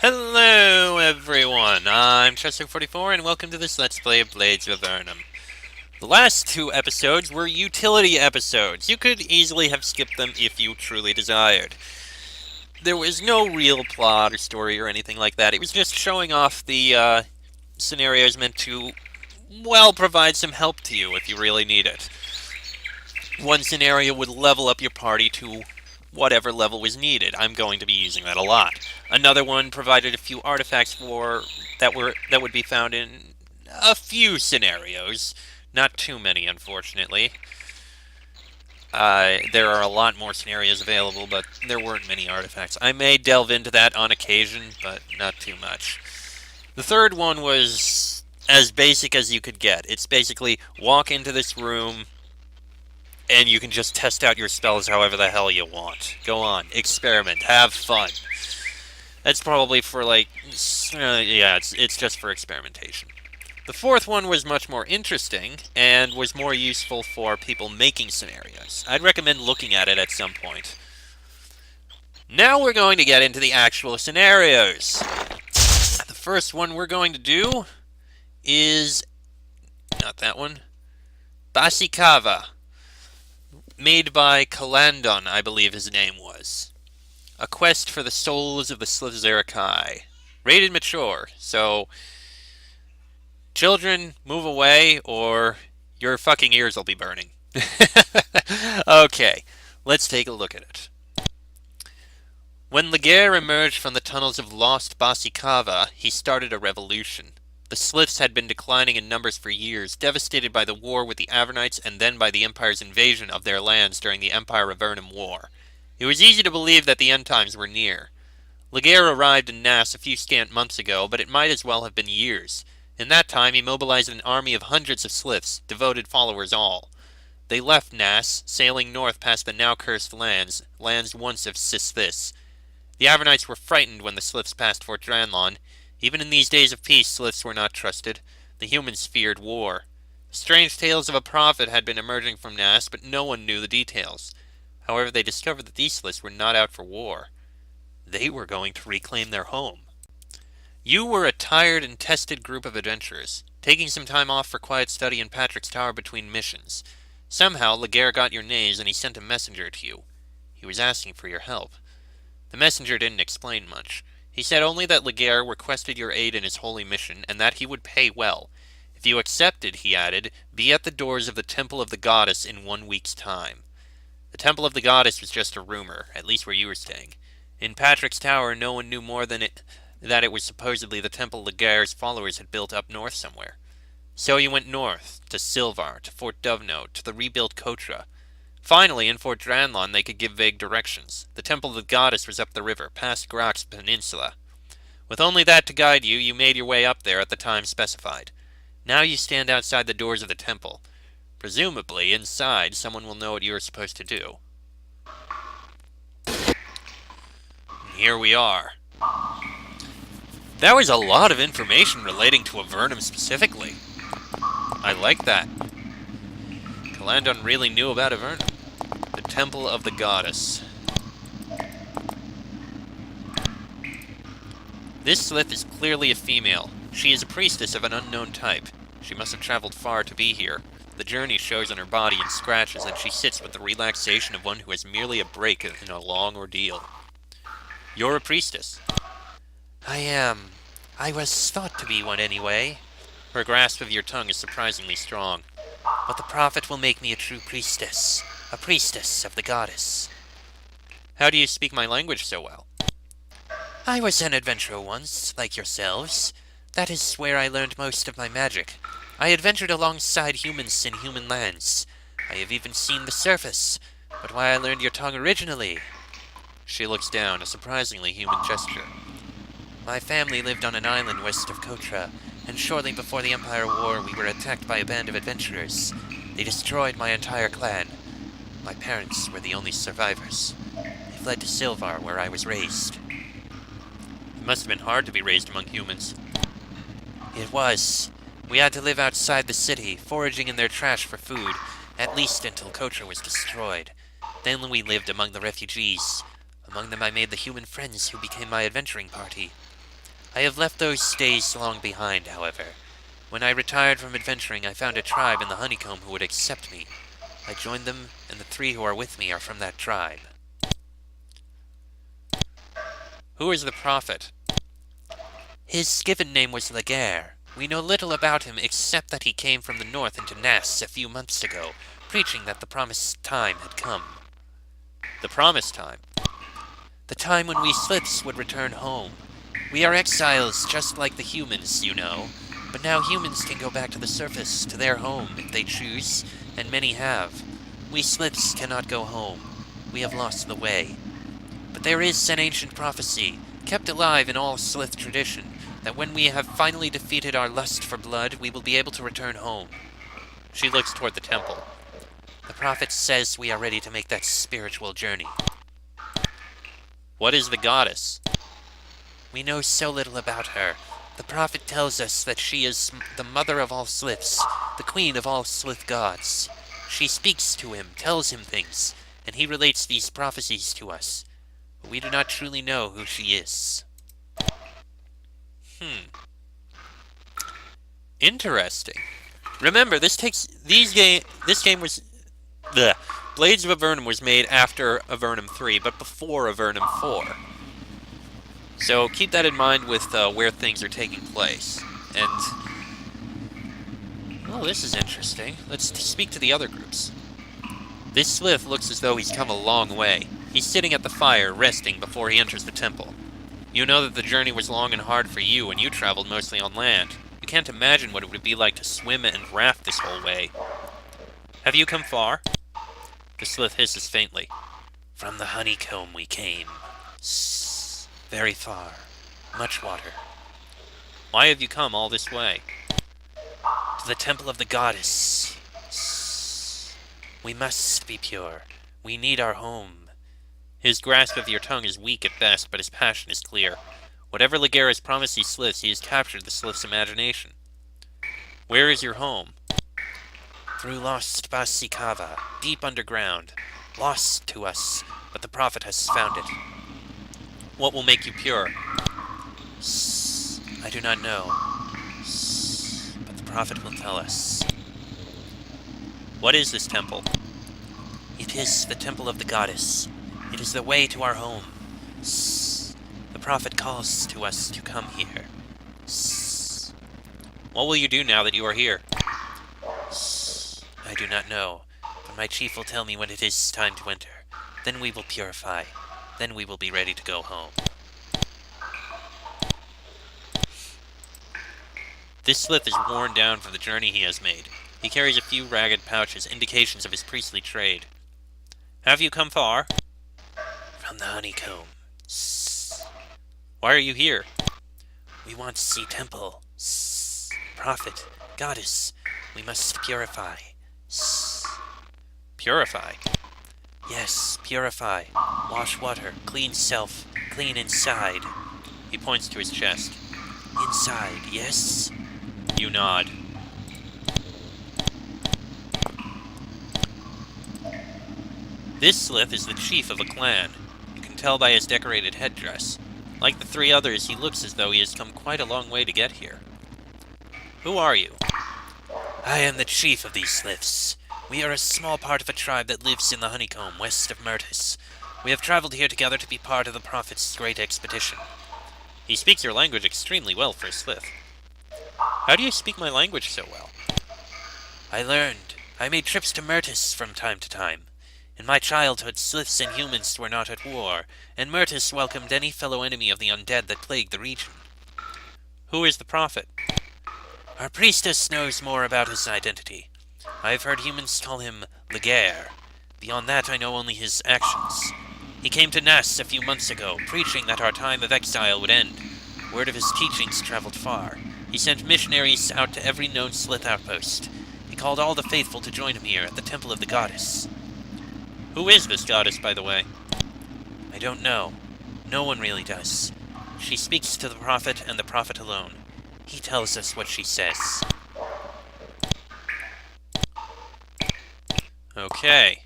Hello everyone, I'm Chester44 and welcome to this Let's Play of Blades of Avernum. The last two episodes were utility episodes. You could easily have skipped them if you truly desired. There was no real plot or story or anything like that. It was just showing off the scenarios meant to, well, provide some help to you if you really need it. One scenario would level up your party to whatever level was needed. I'm going to be using that a lot. Another one provided a few artifacts that would be found in a few scenarios. Not too many, unfortunately. There are a lot more scenarios available, but there weren't many artifacts. I may delve into that on occasion, but not too much. The third one was as basic as you could get. It's basically walk into this room, and you can just test out your spells however the hell you want. Go on, experiment, have fun. That's probably for yeah, it's just for experimentation. The fourth one was much more interesting and was more useful for people making scenarios. I'd recommend looking at it at some point. Now we're going to get into the actual scenarios. The first one we're going to do is not that one. Bahssikava, made by Kelandon, I believe his name was. A quest for the souls of the Slivzerikai. Rated mature, so children, move away or your fucking ears will be burning. Okay, let's take a look at it. When Laguerre emerged from the tunnels of lost Bahssikava, he started a revolution. The Sliths had been declining in numbers for years, devastated by the war with the Avernites and then by the Empire's invasion of their lands during the Empire-Avernum War. It was easy to believe that the end times were near. Laguerre arrived in Nass a few scant months ago, but it might as well have been years. In that time he mobilized an army of hundreds of Sliths, devoted followers all. They left Nass, sailing north past the now-cursed lands once of Sisthis. The Avernites were frightened when the Sliths passed Fort Dranlon. Even in these days of peace, Sliths were not trusted. The humans feared war. Strange tales of a prophet had been emerging from Nass, but no one knew the details. However, they discovered that these Sliths were not out for war. They were going to reclaim their home. You were a tired and tested group of adventurers, taking some time off for quiet study in Patrick's Tower between missions. Somehow, Laguerre got your names and he sent a messenger to you. He was asking for your help. The messenger didn't explain much. He said only that Laguerre requested your aid in his holy mission, and that he would pay well. If you accepted, he added, be at the doors of the Temple of the Goddess in 1 week's time. The Temple of the Goddess was just a rumor, at least where you were staying. In Patrick's Tower, no one knew more than that it was supposedly the temple Laguerre's followers had built up north somewhere. So you went north, to Silvar, to Fort Dovno, to the rebuilt Kotra. Finally, in Fort Dranlon, they could give vague directions. The Temple of the Goddess was up the river, past Grak's Peninsula. With only that to guide you, you made your way up there at the time specified. Now you stand outside the doors of the temple. Presumably, inside, someone will know what you are supposed to do. And here we are. That was a lot of information relating to Avernum specifically. I like that. Kelandon really knew about Avernum. The Temple of the Goddess. This Slith is clearly a female. She is a priestess of an unknown type. She must have traveled far to be here. The journey shows on her body in scratches, and she sits with the relaxation of one who has merely a break in a long ordeal. You're a priestess. I am. I was thought to be one anyway. Her grasp of your tongue is surprisingly strong. But the prophet will make me a true priestess. A priestess of the goddess. How do you speak my language so well? I was an adventurer once, like yourselves. That is where I learned most of my magic. I adventured alongside humans in human lands. I have even seen the surface. But why I learned your tongue originally? She looks down, a surprisingly human gesture. My family lived on an island west of Kotra, and shortly before the Empire War we were attacked by a band of adventurers. They destroyed my entire clan. My parents were the only survivors. They fled to Silvar, where I was raised. It must have been hard to be raised among humans. It was. We had to live outside the city, foraging in their trash for food, at least until Kotra was destroyed. Then we lived among the refugees. Among them I made the human friends who became my adventuring party. I have left those days long behind, however. When I retired from adventuring, I found a tribe in the honeycomb who would accept me. I joined them, and the 3 who are with me are from that tribe. Who is the prophet? His given name was Laguerre. We know little about him except that he came from the north into Nass a few months ago, preaching that the promised time had come. The promised time? The time when we Sliths would return home. We are exiles just like the humans, you know. But now humans can go back to the surface, to their home, if they choose, and many have. We Sliths cannot go home. We have lost the way. But there is an ancient prophecy, kept alive in all Slith tradition, that when we have finally defeated our lust for blood, we will be able to return home. She looks toward the temple. The prophet says we are ready to make that spiritual journey. What is the goddess? We know so little about her. The prophet tells us that she is the mother of all Sliths, the queen of all Slith gods. She speaks to him, tells him things, and he relates these prophecies to us. But we do not truly know who she is. Interesting. Remember, this game was... Blades of Avernum was made after Avernum 3, but before Avernum 4. So keep that in mind with where things are taking place. And... oh, this is interesting. Let's speak to the other groups. This Slith looks as though he's come a long way. He's sitting at the fire, resting before he enters the temple. You know that the journey was long and hard for you, and you traveled mostly on land. You can't imagine what it would be like to swim and raft this whole way. Have you come far? The Slith hisses faintly. From the honeycomb we came. Sss, very far. Much water. Why have you come all this way? To the temple of the goddess. Sss. We must be pure. We need our home. His grasp of your tongue is weak at best, but his passion is clear. Whatever Laguerre has promised these Sliths, he has captured the Slith's imagination. Where is your home? Through lost Bahssikava, deep underground. Lost to us, but the prophet has found it. What will make you pure? Sss, I do not know. Sss, but the prophet will tell us. What is this temple? It is the temple of the goddess. It is the way to our home. Sss, the prophet calls to us to come here. Sss. What will you do now that you are here? Sss, I do not know, but my chief will tell me when it is time to enter. Then we will purify. Then we will be ready to go home. This Slith is worn down from the journey he has made. He carries a few ragged pouches, indications of his priestly trade. Have you come far? From the honeycomb. Sss. Why are you here? We want to see temple. Sss. Prophet. Goddess. We must purify. Sss. Purify? Yes, purify. Wash water. Clean self. Clean inside. He points to his chest. Inside, yes? You nod. This Slith is the chief of a clan. You can tell by his decorated headdress. Like the 3 others, he looks as though he has come quite a long way to get here. Who are you? I am the chief of these Sliths. We are a small part of a tribe that lives in the honeycomb west of Myrtis. We have traveled here together to be part of the prophet's great expedition. He speaks your language extremely well for a Slith. How do you speak my language so well? I learned. I made trips to Myrtis from time to time. In my childhood, Sliths and humans were not at war, and Myrtis welcomed any fellow enemy of the undead that plagued the region. Who is the prophet? Our priestess knows more about his identity. I have heard humans call him Laguerre. Beyond that, I know only his actions. He came to Nass a few months ago, preaching that our time of exile would end. Word of his teachings traveled far. He sent missionaries out to every known Slith outpost. He called all the faithful to join him here at the temple of the goddess. Who is this goddess, by the way? I don't know. No one really does. She speaks to the prophet and the prophet alone. He tells us what she says. Okay.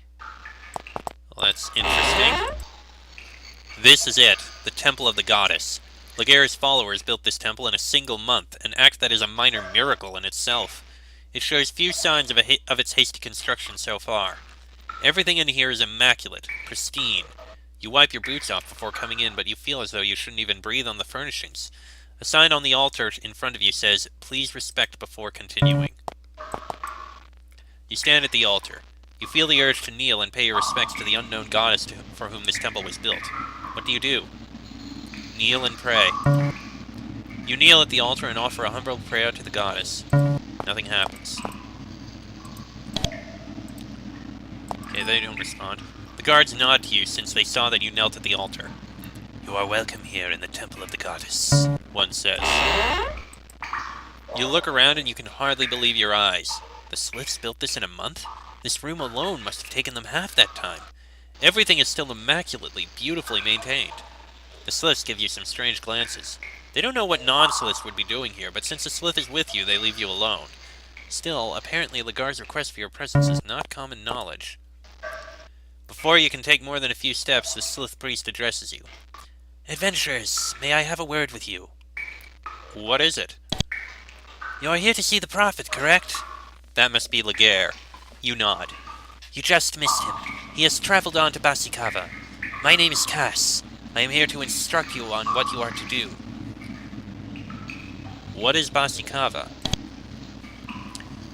Well, that's interesting. This is it, the temple of the goddess. Laguerre's followers built this temple in a single month, an act that is a minor miracle in itself. It shows few signs of its hasty construction so far. Everything in here is immaculate, pristine. You wipe your boots off before coming in, but you feel as though you shouldn't even breathe on the furnishings. A sign on the altar in front of you says, "Please respect before continuing." You stand at the altar. You feel the urge to kneel and pay your respects to the unknown goddess for whom this temple was built. What do? Kneel and pray. You kneel at the altar and offer a humble prayer to the goddess. Nothing happens. Okay, they don't respond. The guards nod to you since they saw that you knelt at the altar. "You are welcome here in the temple of the goddess," one says. You look around and you can hardly believe your eyes. The Sliths built this in a month? This room alone must have taken them half that time. Everything is still immaculately, beautifully maintained. The Sliths give you some strange glances. They don't know what non-Sliths would be doing here, but since the Slith is with you, they leave you alone. Still, apparently Lagar's request for your presence is not common knowledge. Before you can take more than a few steps, the Slith priest addresses you. "Adventurers, may I have a word with you?" "What is it?" "You are here to see the prophet, correct?" That must be Laguerre. You nod. "You just missed him. He has traveled on to Bahssikava. My name is Cass. I am here to instruct you on what you are to do." What is Bahssikava?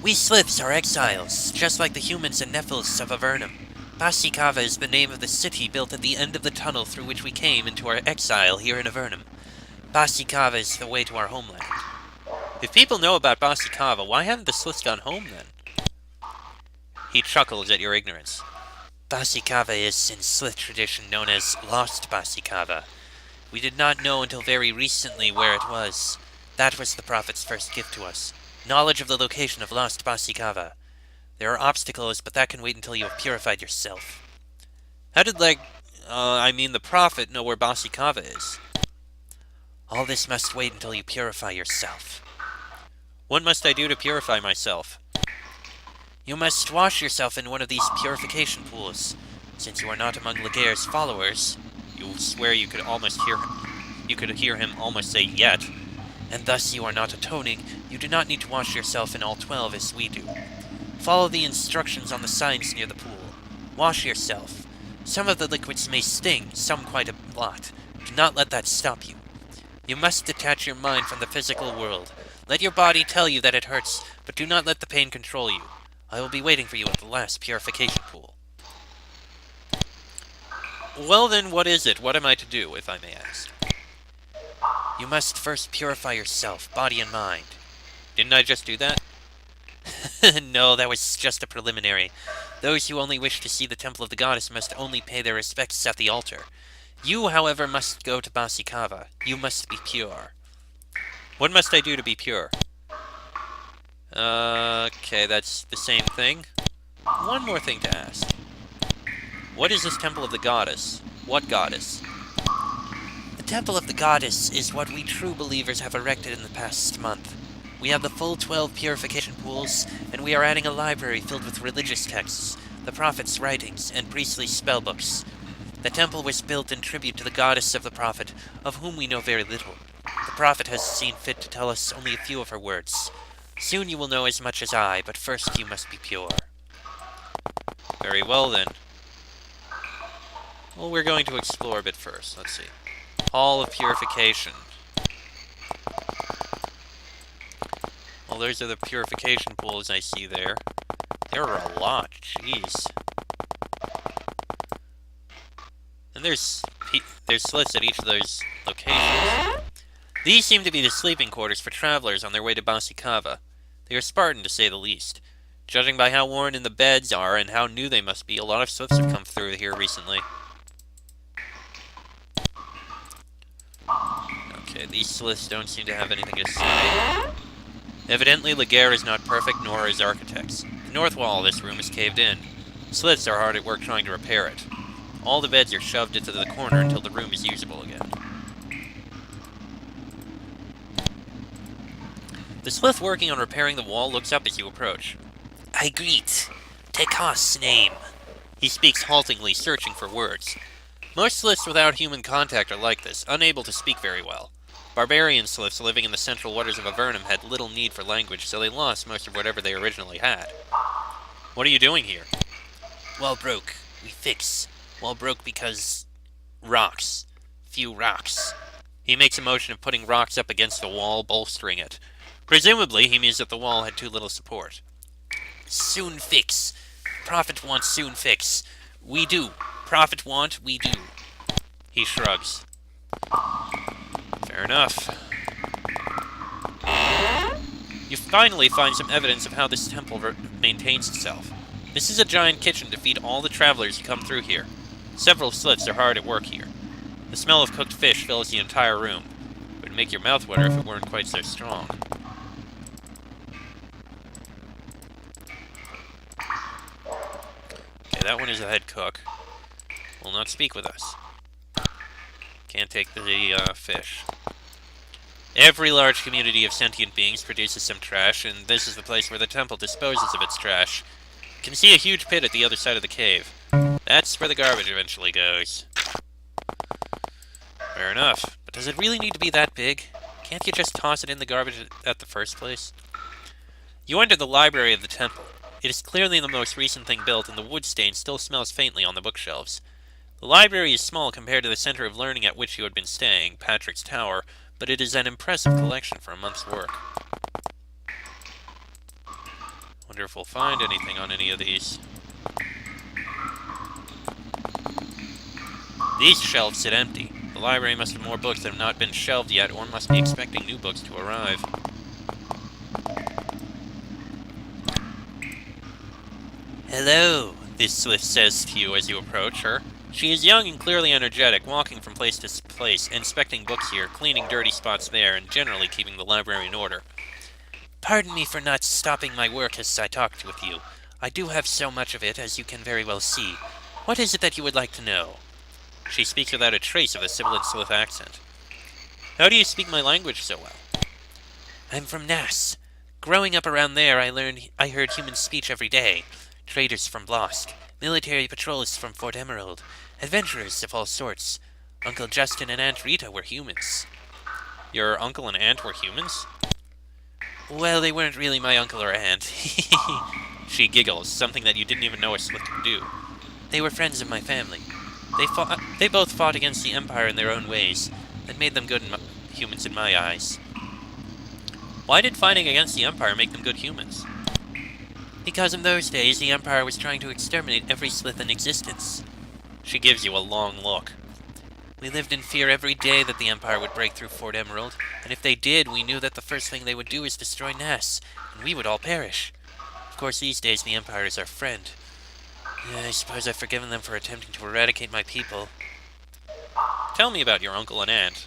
"We Sliths are exiles, just like the humans and Nephils of Avernum. Bahssikava is the name of the city built at the end of the tunnel through which we came into our exile here in Avernum. Bahssikava is the way to our homeland." If people know about Bahssikava, why haven't the Sliths gone home then? He chuckles at your ignorance. "Bahssikava is, in Slith tradition, known as Lost Bahssikava. We did not know until very recently where it was. That was the prophet's first gift to us. Knowledge of the location of Lost Bahssikava. There are obstacles, but that can wait until you have purified yourself." How did, the prophet know where Bahssikava is? "All this must wait until you purify yourself." What must I do to purify myself? "You must wash yourself in one of these purification pools. Since you are not among Laguerre's followers," you swear you could hear him almost say "yet," "and thus you are not atoning, you do not need to wash yourself in all 12 as we do. Follow the instructions on the signs near the pool. Wash yourself. Some of the liquids may sting, some quite a lot. Do not let that stop you. You must detach your mind from the physical world. Let your body tell you that it hurts, but do not let the pain control you. I will be waiting for you at the last purification pool." Well then, what is it? What am I to do, if I may ask? "You must first purify yourself, body and mind." Didn't I just do that? No, that was just a preliminary. Those who only wish to see the temple of the goddess must only pay their respects at the altar. You, however, must go to Bahssikava. You must be pure. What must I do to be pure? Okay, that's the same thing. One more thing to ask. What is this temple of the goddess? What goddess? "The temple of the goddess is what we true believers have erected in the past month. We have the full 12 purification pools, and we are adding a library filled with religious texts, the prophet's writings, and priestly spellbooks. The temple was built in tribute to the goddess of the prophet, of whom we know very little. The prophet has seen fit to tell us only a few of her words. Soon you will know as much as I, but first you must be pure." Very well then. Well, we're going to explore a bit first. Let's see. Hall of Purification. Well, those are the purification pools I see there. There are a lot, jeez. And there's slits at each of those locations. These seem to be the sleeping quarters for travelers on their way to Bahssikava. They are Spartan, to say the least. Judging by how worn in the beds are and how new they must be, a lot of Sliths have come through here recently. Okay, these Sliths don't seem to have anything to say. Evidently, Laguerre is not perfect, nor are his architects. The north wall of this room is caved in. Sliths are hard at work trying to repair it. All the beds are shoved into the corner until the room is usable again. The Slith working on repairing the wall looks up as you approach. "I greet. Tekos' name." He speaks haltingly, searching for words. Most Sliths without human contact are like this, unable to speak very well. Barbarian Sliffs living in the central waters of Avernum had little need for language, so they lost most of whatever they originally had. What are you doing here? Wall broke. We fix. Wall broke because... rocks. Few rocks. He makes a motion of putting rocks up against the wall, bolstering it. Presumably, he means that the wall had too little support. Soon fix. Prophet wants soon fix. We do. Prophet want, we do. He shrugs. Fair enough. You finally find some evidence of how this temple maintains itself. This is a giant kitchen to feed all the travelers who come through here. Several slits are hard at work here. The smell of cooked fish fills the entire room. It would make your mouth water if it weren't quite so strong. Okay, that one is the head cook. Will not speak with us. Can't take the fish. Every large community of sentient beings produces some trash, and this is the place where the temple disposes of its trash. You can see a huge pit at the other side of the cave. That's where the garbage eventually goes. Fair enough. But does it really need to be that big? Can't you just toss it in the garbage at the first place? You enter the library of the temple. It is clearly the most recent thing built, and the wood stain still smells faintly on the bookshelves. The library is small compared to the center of learning at which you had been staying, Patrick's Tower, but it is an impressive collection for a month's work. Wonder if we'll find anything on any of these. These shelves sit empty. The library must have more books that have not been shelved yet, or must be expecting new books to arrive. Hello, this Sliff says to you as you approach her. She is young and clearly energetic, walking from place to place, inspecting books here, cleaning dirty spots there, and generally keeping the library in order. Pardon me for not stopping my work as I talked with you. I do have so much of it, as you can very well see. What is it that you would like to know? She speaks without a trace of a sibilant Sliff accent. How do you speak my language so well? I'm from Nass. Growing up around there, I heard human speech every day. Traders from Blosk, military patrols from Fort Emerald, adventurers of all sorts. Uncle Justin and Aunt Rita were humans. Your uncle and aunt were humans? Well, they weren't really my uncle or aunt. She giggles, something that you didn't even know a Sliff could do. They were friends of my family. They both fought against the Empire in their own ways. That made them good humans in my eyes. Why did fighting against the Empire make them good humans? Because in those days, the Empire was trying to exterminate every Sliff in existence. She gives you a long look. We lived in fear every day that the Empire would break through Fort Emerald, and if they did, we knew that the first thing they would do is destroy Nass, and we would all perish. Of course, these days, the Empire is our friend. Yeah, I suppose I've forgiven them for attempting to eradicate my people. Tell me about your uncle and aunt.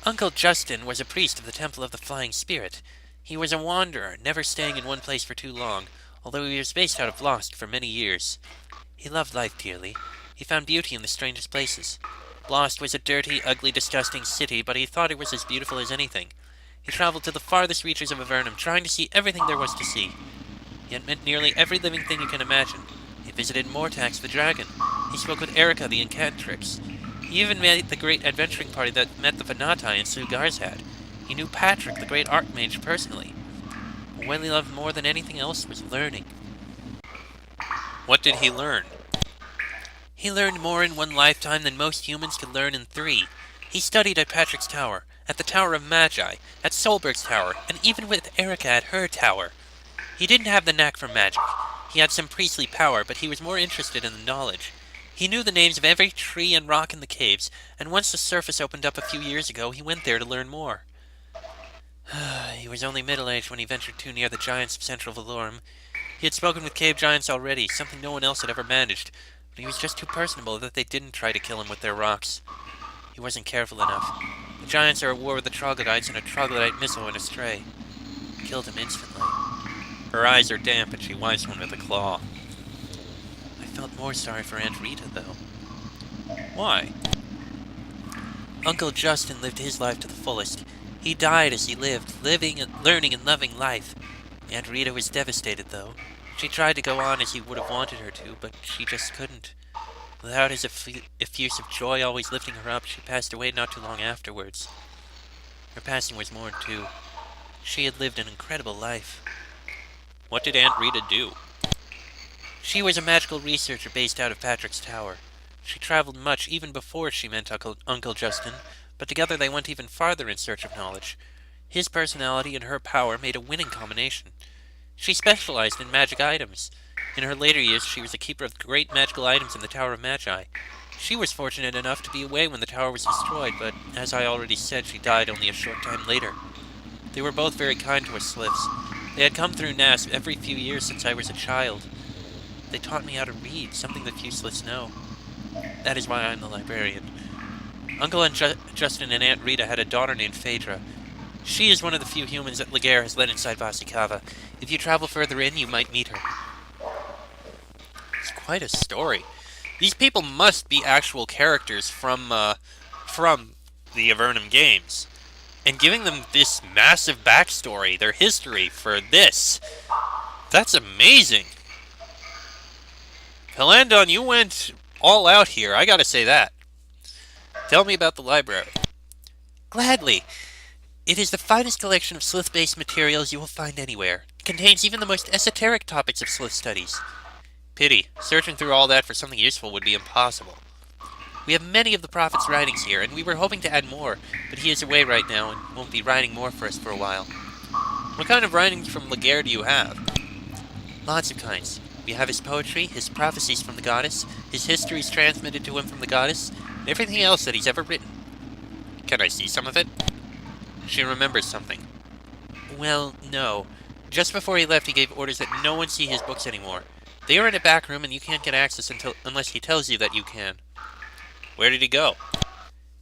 Uncle Justin was a priest of the Temple of the Flying Spirit. He was a wanderer, never staying in one place for too long, although he was based out of Lost for many years. He loved life dearly. He found beauty in the strangest places. Lost was a dirty, ugly, disgusting city, but he thought it was as beautiful as anything. He traveled to the farthest reaches of Avernum, trying to see everything there was to see. He had met nearly every living thing you can imagine. He visited Mortax the dragon. He spoke with Erica the Incantrix. He even met the great adventuring party that met the Venatai and Sugarzad. He knew Patrick, the great archmage, personally. But what he loved more than anything else was learning. What did he learn? He learned more in one lifetime than most humans could learn in 3. He studied at Patrick's Tower, at the Tower of Magi, at Solberg's Tower, and even with Erica at her tower. He didn't have the knack for magic. He had some priestly power, but he was more interested in the knowledge. He knew the names of every tree and rock in the caves, and once the surface opened up a few years ago, he went there to learn more. He was only middle-aged when he ventured too near the giants of Central Valorum. He had spoken with cave giants already, something no one else had ever managed, but he was just too personable that they didn't try to kill him with their rocks. He wasn't careful enough. The giants are at war with the troglodytes, and a troglodyte missile went astray. Killed him instantly. Her eyes are damp, and she wipes one with a claw. I felt more sorry for Aunt Rita, though. Why? Uncle Justin lived his life to the fullest. He died as he lived, living and learning and loving life. Aunt Rita was devastated, though. She tried to go on as he would have wanted her to, but she just couldn't. Without his effusive joy always lifting her up, she passed away not too long afterwards. Her passing was mourned too. She had lived an incredible life. What did Aunt Rita do? She was a magical researcher based out of Patrick's Tower. She traveled much even before she met Uncle Justin, but together they went even farther in search of knowledge. His personality and her power made a winning combination. She specialized in magic items. In her later years, she was a keeper of great magical items in the Tower of Magi. She was fortunate enough to be away when the tower was destroyed, but as I already said, she died only a short time later. They were both very kind to us Sliths. They had come through NASP every few years since I was a child. They taught me how to read, something that few Sliths know. That is why I'm the librarian. Uncle and Justin and Aunt Rita had a daughter named Phaedra. She is one of the few humans that Laguerre has let inside Bahssikava. If you travel further in, you might meet her. It's quite a story. These people must be actual characters from the Avernum games. And giving them this massive backstory, their history for this, that's amazing. Kelandon, you went all out here, I gotta say that. Tell me about the library. Gladly. It is the finest collection of Slith-based materials you will find anywhere. It contains even the most esoteric topics of Slith studies. Pity. Searching through all that for something useful would be impossible. We have many of the Prophet's writings here, and we were hoping to add more, but he is away right now and won't be writing more for us for a while. What kind of writings from Laguerre do you have? Lots of kinds. We have his poetry, his prophecies from the goddess, his histories transmitted to him from the goddess, and everything else that he's ever written. Can I see some of it? She remembers something. Well, no. Just before he left, he gave orders that no one see his books anymore. They are in a back room, and you can't get access unless he tells you that you can. Where did he go?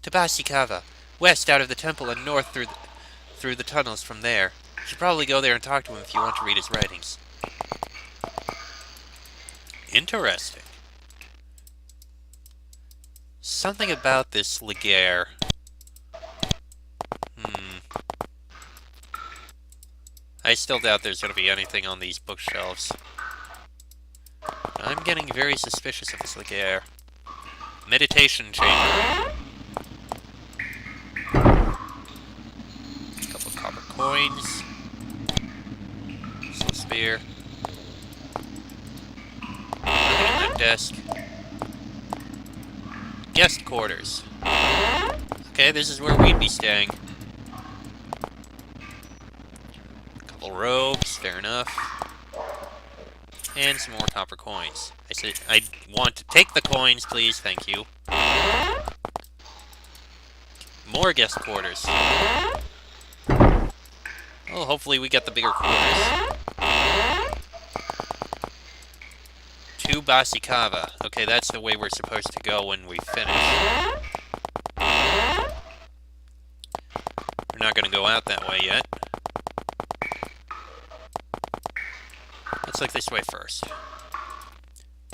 To Bahssikava, west out of the temple and north through the tunnels from there. You should probably go there and talk to him if you want to read his writings. Interesting. Something about this Laguerre. I still doubt there's going to be anything on these bookshelves. I'm getting very suspicious of this Laguerre. Meditation chamber. A couple of copper coins. Slow spear. Nothing on that desk. Guest quarters. Okay, this is where we'd be staying. Robes, fair enough. And some more copper coins. I said I want to take the coins, please, thank you. More guest quarters. Well, hopefully we get the bigger quarters. To Bahssikava. Okay, that's the way we're supposed to go when we finish. We're not gonna go out that way yet. Let's look this way first.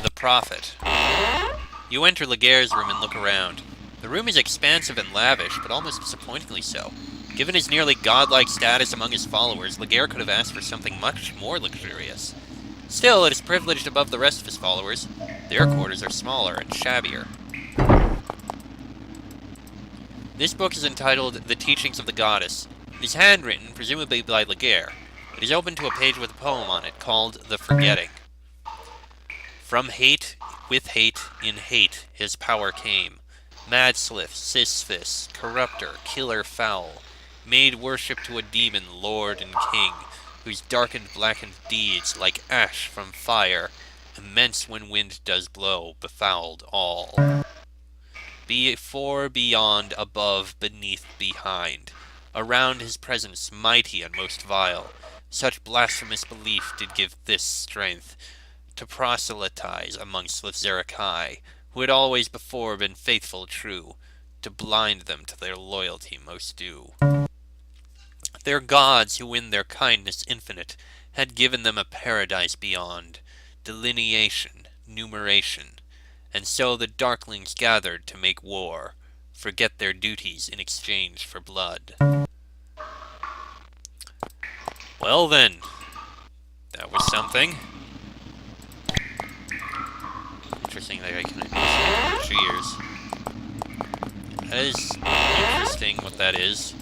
The Prophet. You enter Laguerre's room and look around. The room is expansive and lavish, but almost disappointingly so. Given his nearly godlike status among his followers, Laguerre could have asked for something much more luxurious. Still, it is privileged above the rest of his followers. Their quarters are smaller and shabbier. This book is entitled The Teachings of the Goddess. It is handwritten, presumably by Laguerre. It is open to a page with a poem on it, called The Forgetting. From hate, with hate, in hate, his power came. Mad Slith, Sisyphus, corrupter, killer foul, made worship to a demon, lord and king, whose darkened, blackened deeds, like ash from fire, immense when wind does blow, befouled all. Before, beyond, above, beneath, behind, around his presence mighty and most vile, such blasphemous belief did give this strength to proselytize among Slithzerakai, who had always before been faithful true, to blind them to their loyalty most due. Their gods, who in their kindness infinite had given them a paradise beyond, delineation, numeration, and so the darklings gathered to make war, forget their duties in exchange for blood. Well then, that was something. Interesting that I can cheers. That is interesting what that is.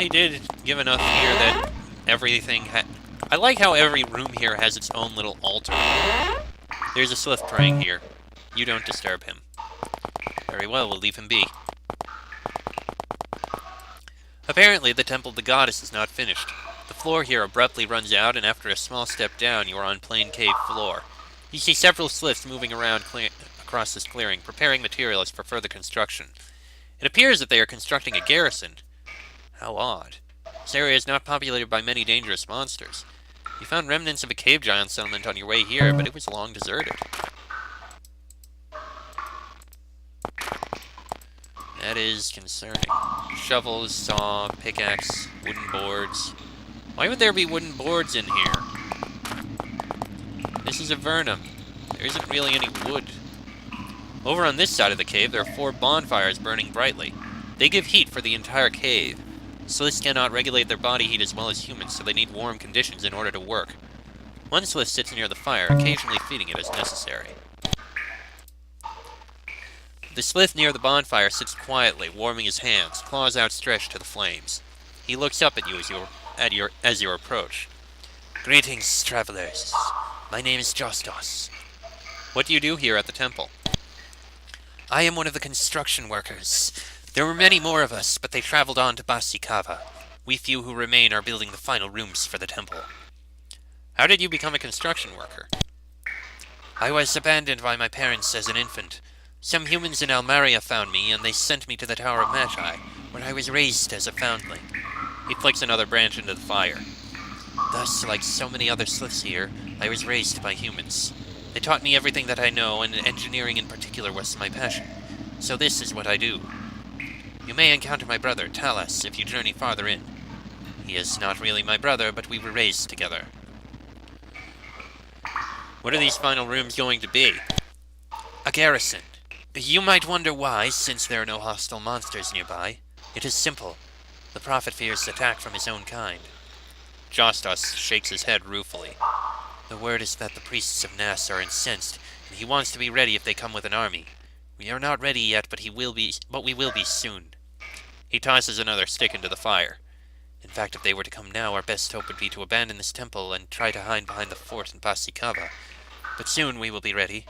he did give enough here that everything I like how every room here has its own little altar. There's a Slith praying here. You don't disturb him. Very well, we'll leave him be. Apparently, the Temple of the Goddess is not finished. The floor here abruptly runs out, and after a small step down, you are on plain cave floor. You see several Sliths moving around across this clearing, preparing materials for further construction. It appears that they are constructing a garrison. How odd. This area is not populated by many dangerous monsters. You found remnants of a cave giant settlement on your way here, but it was long deserted. That is concerning. Shovels, saw, pickaxe, wooden boards. Why would there be wooden boards in here? This is Avernum. There isn't really any wood. Over on this side of the cave, there are 4 bonfires burning brightly. They give heat for the entire cave. Sliths cannot regulate their body heat as well as humans, so they need warm conditions in order to work. One Slith sits near the fire, occasionally feeding it as necessary. The Slith near the bonfire sits quietly, warming his hands, claws outstretched to the flames. He looks up at you as you approach. Greetings, travelers. My name is Jostos. What do you do here at the temple? I am one of the construction workers. There were many more of us, but they traveled on to Bahssikava. We few who remain are building the final rooms for the temple. How did you become a construction worker? I was abandoned by my parents as an infant. Some humans in Almaria found me, and they sent me to the Tower of Magi, where I was raised as a foundling. He flicks another branch into the fire. Thus, like so many other Sliths here, I was raised by humans. They taught me everything that I know, and engineering in particular was my passion. So this is what I do. You may encounter my brother, Talas, if you journey farther in. He is not really my brother, but we were raised together. What are these final rooms going to be? A garrison. You might wonder why, since there are no hostile monsters nearby. It is simple. The Prophet fears attack from his own kind. Jostos shakes his head ruefully. The word is that the priests of Nas are incensed, and he wants to be ready if they come with an army. We are not ready yet, but we will be soon. He tosses another stick into the fire. In fact, if they were to come now, our best hope would be to abandon this temple and try to hide behind the fort in Bahssikava. But soon we will be ready.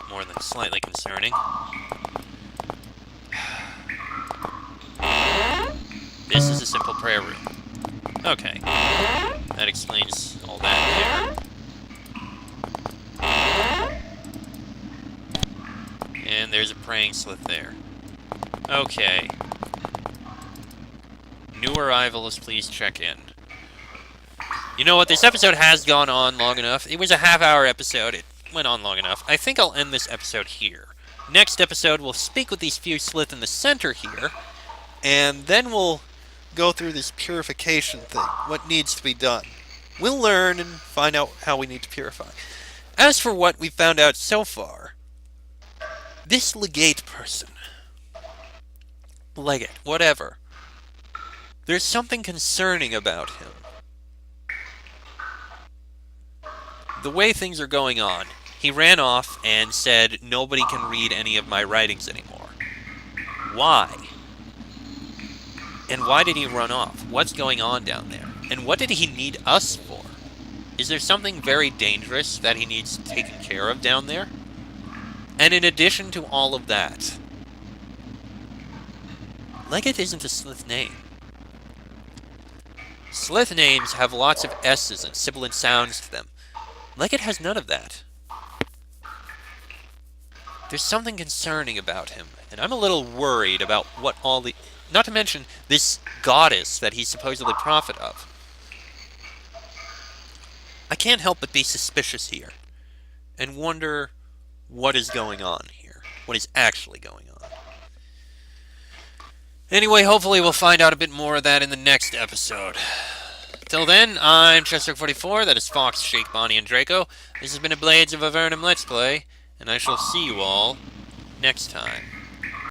More than slightly concerning. This is a simple prayer room. Okay. That explains all that there. And there's a praying Slith there. Okay. New arrivals, please check in. You know what? This episode has gone on long enough. It was a half-hour episode. It went on long enough. I think I'll end this episode here. Next episode, we'll speak with these few Slith in the center here, and then we'll go through this purification thing, what needs to be done. We'll learn and find out how we need to purify. As for what we've found out so far, this legate person, legate, whatever, there's something concerning about him. The way things are going on, he ran off and said, nobody can read any of my writings anymore. Why? And why did he run off? What's going on down there? And what did he need us for? Is there something very dangerous that he needs taken care of down there? And in addition to all of that, Legate isn't a Slith name. Slith names have lots of S's and sibilant sounds to them. Legate has none of that. There's something concerning about him, and I'm a little worried about what all the... Not to mention this goddess that he's supposedly prophet of. I can't help but be suspicious here, and wonder what is going on here. What is actually going on. Anyway, hopefully we'll find out a bit more of that in the next episode. Till then, I'm Chester44, that is Fox, Shake, Bonnie, and Draco. This has been a Blades of Avernum Let's Play, and I shall see you all next time.